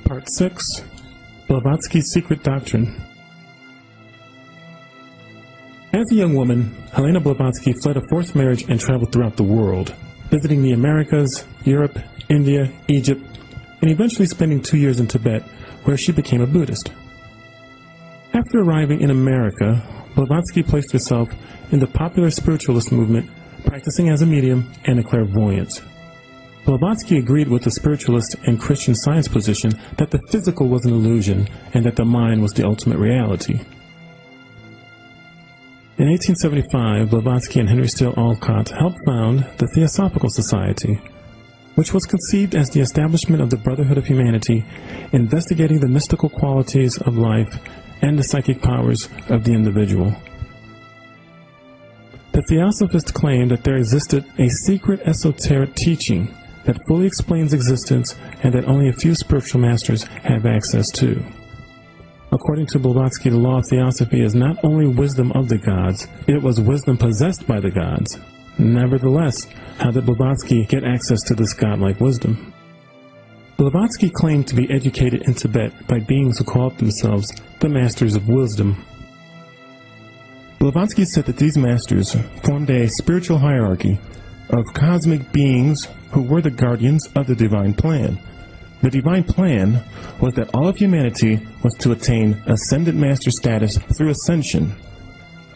Part 6. Blavatsky's Secret Doctrine. As a young woman, Helena Blavatsky fled a forced marriage and traveled throughout the world, visiting the Americas, Europe, India, Egypt, and eventually spending 2 years in Tibet, where she became a Buddhist. After arriving in America, Blavatsky placed herself in the popular spiritualist movement, practicing as a medium and a clairvoyant. Blavatsky agreed with the spiritualist and Christian Science position that the physical was an illusion and that the mind was the ultimate reality. In 1875, Blavatsky and Henry Steele Olcott helped found the Theosophical Society, which was conceived as the establishment of the Brotherhood of Humanity, investigating the mystical qualities of life and the psychic powers of the individual. The Theosophists claimed that there existed a secret esoteric teaching that fully explains existence and that only a few spiritual masters have access to. According to Blavatsky, the law of Theosophy is not only wisdom of the gods, it was wisdom possessed by the gods. Nevertheless, how did Blavatsky get access to this godlike wisdom? Blavatsky claimed to be educated in Tibet by beings who called themselves the Masters of Wisdom. Blavatsky said that these masters formed a spiritual hierarchy of cosmic beings who were the guardians of the divine plan. The divine plan was that all of humanity was to attain ascendant master status through ascension.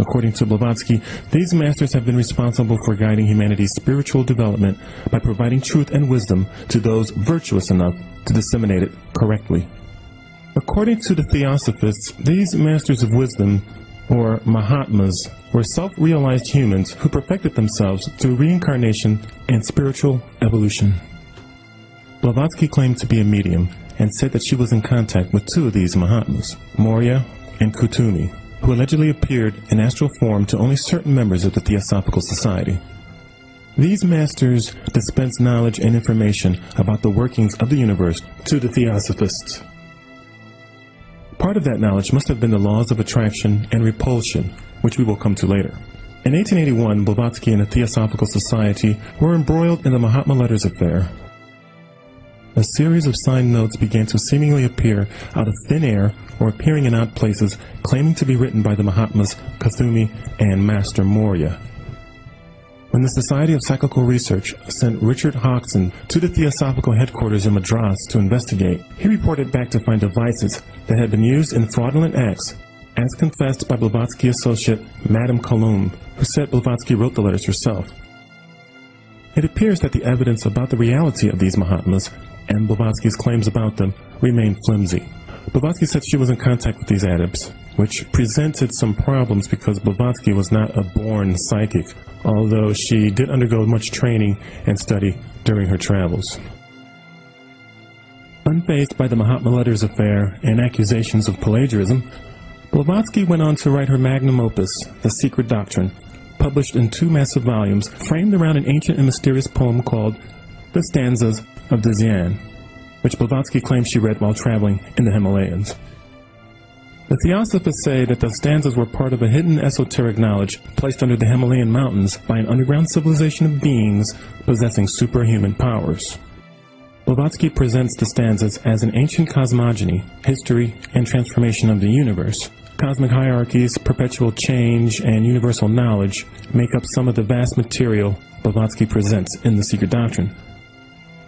According to Blavatsky, these masters have been responsible for guiding humanity's spiritual development by providing truth and wisdom to those virtuous enough to disseminate it correctly. According to the Theosophists, these masters of wisdom, or Mahatmas, were self-realized humans who perfected themselves through reincarnation and spiritual evolution. Blavatsky claimed to be a medium and said that she was in contact with two of these Mahatmas, Moria and Kutumi, who allegedly appeared in astral form to only certain members of the Theosophical Society. These masters dispensed knowledge and information about the workings of the universe to the Theosophists. Part of that knowledge must have been the laws of attraction and repulsion, which we will come to later. In 1881, Blavatsky and the Theosophical Society were embroiled in the Mahatma Letters affair. A series of signed notes began to seemingly appear out of thin air or appearing in odd places, claiming to be written by the Mahatmas Kutumi and Master Moria. When the Society of Psychical Research sent Richard Hodgson to the Theosophical headquarters in Madras to investigate, he reported back to find devices that had been used in fraudulent acts, as confessed by Blavatsky associate Madame Colomb, who said Blavatsky wrote the letters herself. It appears that the evidence about the reality of these Mahatmas and Blavatsky's claims about them remained flimsy. Blavatsky said she was in contact with these adepts, which presented some problems because Blavatsky was not a born psychic, although she did undergo much training and study during her travels. Unfazed by the Mahatma Letters affair and accusations of plagiarism, Blavatsky went on to write her magnum opus, The Secret Doctrine, published in 2 massive volumes framed around an ancient and mysterious poem called The Stanzas of Dzyan, which Blavatsky claims she read while traveling in the Himalayas. The Theosophists say that the stanzas were part of a hidden esoteric knowledge placed under the Himalayan mountains by an underground civilization of beings possessing superhuman powers. Blavatsky presents the stanzas as an ancient cosmogony, history, and transformation of the universe. Cosmic hierarchies, perpetual change, and universal knowledge make up some of the vast material Blavatsky presents in The Secret Doctrine.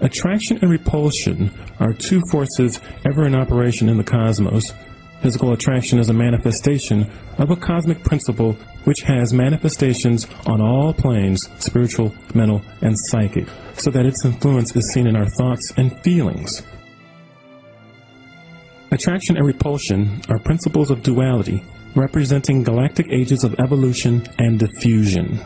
Attraction and repulsion are 2 forces ever in operation in the cosmos. Physical attraction is a manifestation of a cosmic principle which has manifestations on all planes, spiritual, mental, and psychic, so that its influence is seen in our thoughts and feelings. Attraction and repulsion are principles of duality, representing galactic ages of evolution and diffusion.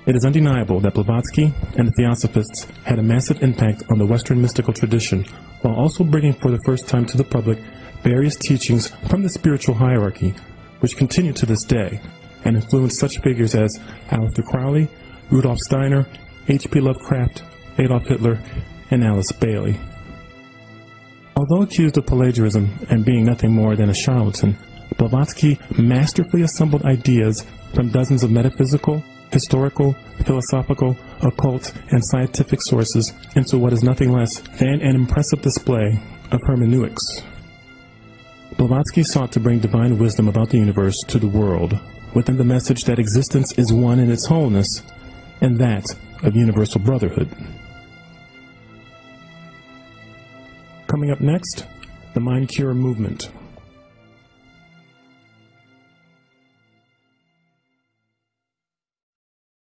It is undeniable that Blavatsky and the Theosophists had a massive impact on the Western mystical tradition, while also bringing for the first time to the public various teachings from the spiritual hierarchy, which continue to this day, and influence such figures as Aleister Crowley, Rudolf Steiner, H.P. Lovecraft, Adolf Hitler, and Alice Bailey. Although accused of plagiarism and being nothing more than a charlatan, Blavatsky masterfully assembled ideas from dozens of metaphysical, historical, philosophical, occult, and scientific sources into what is nothing less than an impressive display of hermeneutics. Blavatsky sought to bring divine wisdom about the universe to the world within the message that existence is one in its wholeness and that of universal brotherhood. Coming up next, the Mind Cure movement.